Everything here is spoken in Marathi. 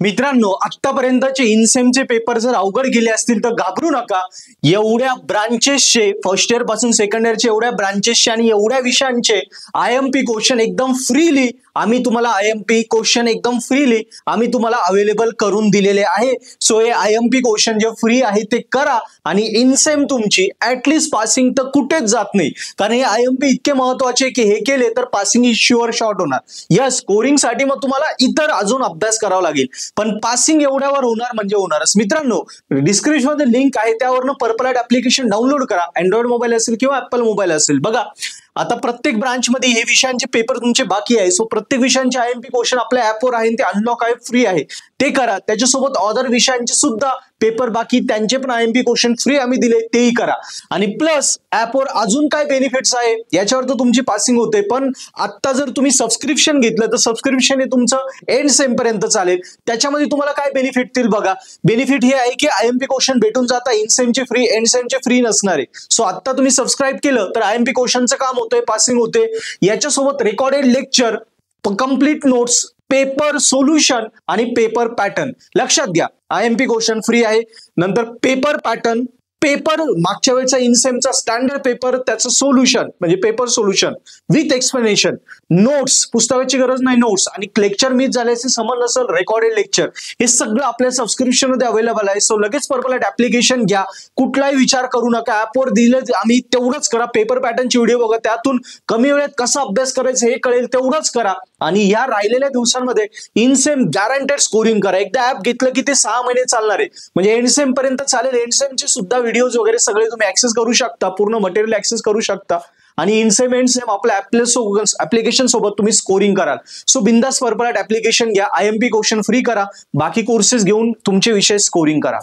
मित्रांनो, आतापर्यंतचे इनसेमचे पेपर जर अवघड गेले असतील तर घाबरू नका. एवढ्या ब्रांचेसचे, फर्स्ट इयर पासून सेकंड इयरचे एवढ्या ब्रांचेसचे आणि एवढ्या विषयांचे IMP क्वेश्चन एकदम फ्रीली आम्ही तुम्हाला IMP क्वेश्चन एकदम फ्रीली आम्ही तुम्हाला अवेलेबल करून दिलेले आहे. सो हे IMP क्वेश्चन जे फ्री आहे ते करा आणि इनसेम तुमची ऍटलीस्ट पासिंग तर कुठेच जात नाही, कारण हे IMP इतके महत्वाचे की हे केले तर पासिंग इज शुअर शॉर्ट होणार. यस, स्कोरिंग साठी मग तुम्हाला इतर अजून अभ्यास करावा लागेल, पण पासिंग एवढ्यावर होणार म्हणजे होणारच. मित्रांनो, डिस्क्रिप्शन मध्ये लिंक आहे, त्यावरनं पर्पल ऍप ऍप्लिकेशन डाउनलोड करा. अँड्रॉइड मोबाईल असेल किंवा ऍपल मोबाईल असेल. बघा, आता प्रत्येक ब्रांच मध्ये हे विषयांचे पेपर तुमचे बाकी आहे. सो प्रत्येक विषयांचे IMP क्वेश्चन आपल्या ऍपवर आहे, ते अनलॉक आहे, फ्री आहे, ते करा. त्याच्यासोबत अदर विषयांचे सुद्धा पेपर बाकी, त्यांचे पण IMP क्वेश्चन फ्री आम्ही दिले, तेही करा. आणि प्लस ऍपवर अजून काय बेनिफिट्स आहे याच्यावर तर तुमची पासिंग होते, पण आता जर तुम्ही सबस्क्रिप्शन घेतलं तर सबस्क्रिप्शन हे तुमचं एंड सेम पर्यंत चालेल. त्याच्यामध्ये तुम्हाला काय बेनिफिट येतील बघा. बेनिफिट हे आहे की IMP क्वेश्चन भेटून जाता, इनसेमचे फ्री, एंड सेमचे फ्री नसणार आहे. सो आता तुम्ही सबस्क्राईब केलं तर IMP क्वेश्चनचं काम होतंय, पासिंग होते. याच्यासोबत recorded lecture, complete notes, paper solution आणि पेपर पॅटर्न. लक्षात घ्या, IMP क्वेश्चन फ्री आहे. नंतर पेपर पॅटर्न, पेपर मागच्या वेळेचा इनसेमचा स्टँडर्ड पेपर, त्याचं सोल्युशन म्हणजे paper solution with explanation, notes, पुस्तकाची गरज नाही, नोट्स, आणि लेक्चर मिस झाल्याचे समज नसेल, रेकॉर्डेड लेक्चर, हे सगळं आपल्या सबस्क्रिप्शन मध्ये अवेलेबल आहे. सो लगेच पर्पल ऍप ऍप्लिकेशन घ्या, कुठलाही विचार करू नका. ऍपवर दिलं आम्ही तेवढंच करा. पेपर पॅटर्नची व्हिडिओ बघा, त्यातून कमी वेळेत कसा अभ्यास करायचा हे कळेल, तेवढंच करा. आणि या राहिलेल्या दिवसांमध्ये इनसेम गॅरंटेड स्कोरिंग करा. एकदा ऍप घेतलं की ते 6 महिने चालणार आहे, म्हणजे एंडसेम पर्यंत चालेल. एंडसेमचे सुद्धा व्हिडिओज वगैरे सगळे तुम्ही ऍक्सेस करू शकता, पूर्ण मटेरियल ऍक्सेस करू शकता. आणि इनसेम एंडसेम आपल्या ऍप्लिकेशन सोबत तुम्ही स्कोरिंग कराल. सो बिंदास पर्पल ऍप ऍप्लिकेशन घ्या, IMP क्वेश्चन फ्री करा, बाकी कोर्सेस घेऊन तुमचे विषय स्कोरिंग करा.